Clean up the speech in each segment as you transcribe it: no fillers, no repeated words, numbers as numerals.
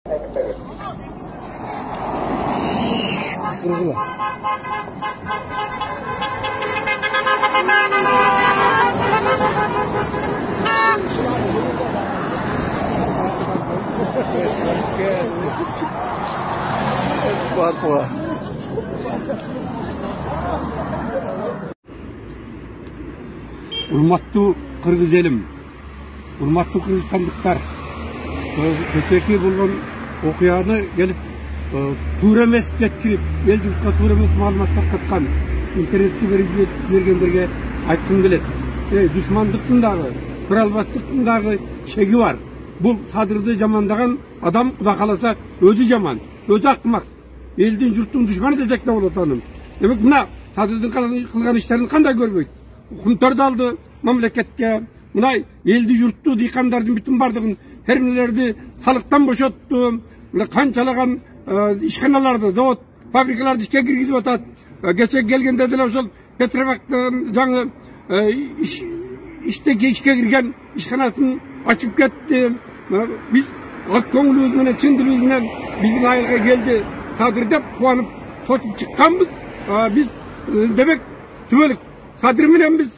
Kırgıla. Fatma. Urmatlı Kırgız elim, urmatlı Kırgızstandıklar, köteki bulgan okuyağını gelip tuğra emes jetkirip, el jurtка tuğra emes malumattар katkan, internetке bергендерге айткым келет. Düşmandıktın dağı, kuralbastықтың dağı şegi var. Бұл Садырды жамандаған адам Құда қаласа өзі жаман, өзі ақымақ. Елдің жұрттың düşmanı десек те болады оның. Демек мына Садырдың қылған іштерін қандай көрмейді? Құнтарды алды мемлекетке, мына елді жұртты диқандардың бүтін бардығын, фермерлерді салықтан бошотты, қаншалаған işxaналарды, завод, фабрикаларды ішке кіргізіп атады. Geçe келгенде де ошол Петровактан жаңы ішке кірген işxанасын açıp кетті. Biz ак көңіліміз менен, чын дилибиз біздің айылға келді. Садыр деп қуанып, тотып шыққанбыз. Biz демек түбелік Садыр менен біз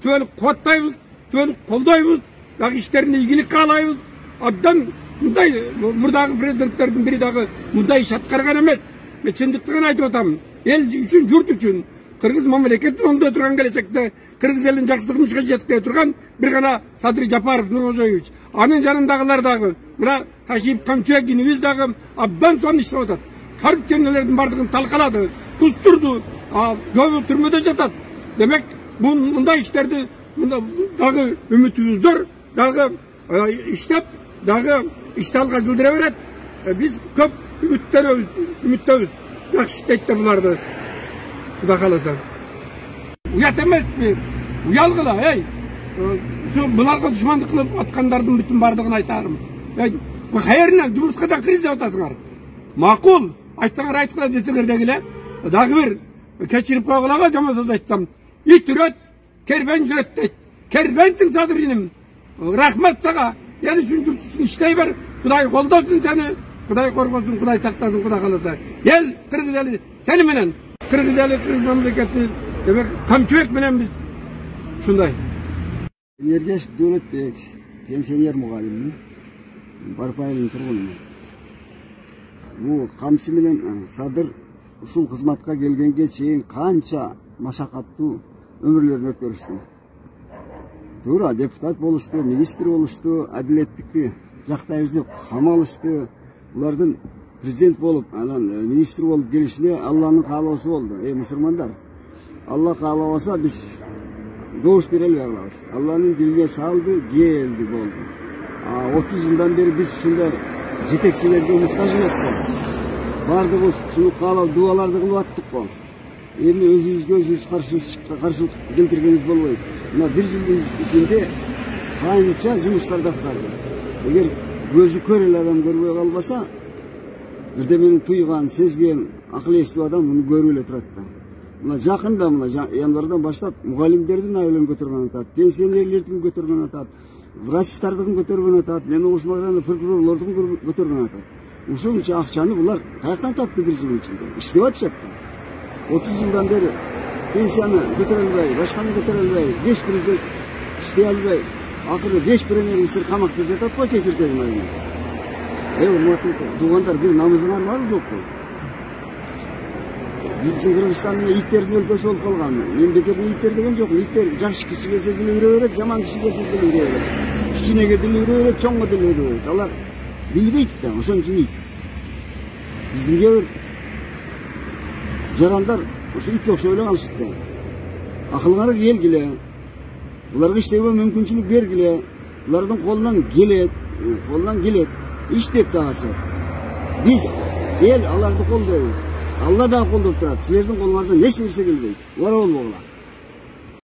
түбелік қуаттайбыз, түбелік қолдайбыз, дағы іштеріне игілік қалайбыз. Абдан мұндай мұрдағы президенттердің бірі дағы мұндай іш атқарған емес. Мен шындықтығын айтып отамын. Ел үшін, жұрт үшін, Кыргыз мамлекеттин оңдо турган келечекте, Кыргыз элин жакшылыгын жеткире турган бир гана Садыр Жапаров Нуркожоевич. Анын жанындагылар дагы, мына Ташип Камчыгинибиз дагы абдан сонун иштеп атат. Коррупционерлердин бардыгын талкалады, кылтырды, көбү түрмөдө жатат. Демек, мындай иштерди дагы үмүтүбүз зор, дагы иштеп, дагы ишти алга жылдыра берет. Биз көп үмүттөбүз. Жакшы иштейт буларды. Құда қаласа. Уят емес пе? Уялғыла, бұларға düşмандық қылып атқандардың бүтін бардығын айтарым. Қайырынан жұмысқадан кіріз деп атасыңар. Мақұл, айтсаңар айтқыла десіңер дегіле. Дағы бір кешіріп қоғылаға жаман сөз айтсам. Ит үрет, кербен жүрет дейді. Кербенсің Садыр жинім. Рахмет саға. Ел үшін жұртысын іштей бар. Құдай қолдасын сені. Құдай қорғасын, Құдай сақтасын, Құда қаласа. Ел, Кыргыз елі, сені менен. Кыргыз елі, Кыргыз мемлекеті, демек, Камчыбек менен біз шундай. Ергеш Дөлөтбек, пенсионер мұғаліммін, Барпайылың тұрғынмын. Бұл Камчы менен Садыр ушул қызматқа келгенге чейин қанша машақаттуу өмірлерін өткөрүштү. Тура депутат болушту, министр болушту, адилеттикти жактайбыз деп камалышты. Бұлардың президент болып, министр болып келішіне Алланың қалауысы болды. Мұсылмандар, Алла қалауаса біз доғыс берелі алабыз. Алланың дилине салды, келді болды. 30 жылдан бері біз шында жетекшілерді мұқтаж еттік. Бардығыз, шыны қалау дуаларды қылып аттық қой. Енді өзімізге қарсылық келтіргеніз болмайды. Мына бір жылдың ішінде қанша жұмыстарды атқарды. Егер көзі көрел адам көрмей қалмаса, бірдеменің тұйған, сезген, ақыл есту адам мұны көрулі тұратты. Мұна жақында, январдан баштап, мұғалімдердің айлығын көтерген атады, пенсионерлердің көтерген атады, врачтардың көтерген атады, мен оғышмағыраны прокурорлардың көтерген атады. Ушыл ақшаны бұлар қаяқтан тапты бір жылың ішінде. Іштеп атышапты. 30 жылдан бері пенсияны көтере албай, башқаны көтере албай, 5 президент іштей албай, ақыры 5 премьер-министр қамақта жатады қой кешіртеген айына. Туғандар бір намызыңар бар жоқ қой. Біздің Қырғызстанның иттердің өлкесі болып қалған. Мемлекеттің иттер деген жоқ. Иттер жақсы кіші келсе ділі үре береді, жаман кіші келсе ділі үре береді. Кішінеге ділі үре береді, чоңға ділі үре береді. Алар білбейді да, ошон үшін ит. Біздің кейбір жарандар осы итке ұқсап қалышты. Ақылыңары келгіле, бұларға іштеуге мүмкіншілік бергіле, бұлардың қолынан келеді. İştep dağısı. Biz el Allah'ı kolluyoruz. Allah da kolluyup durат. Sizlerden kollardan ne şirse gelmeyin. Var olma ola.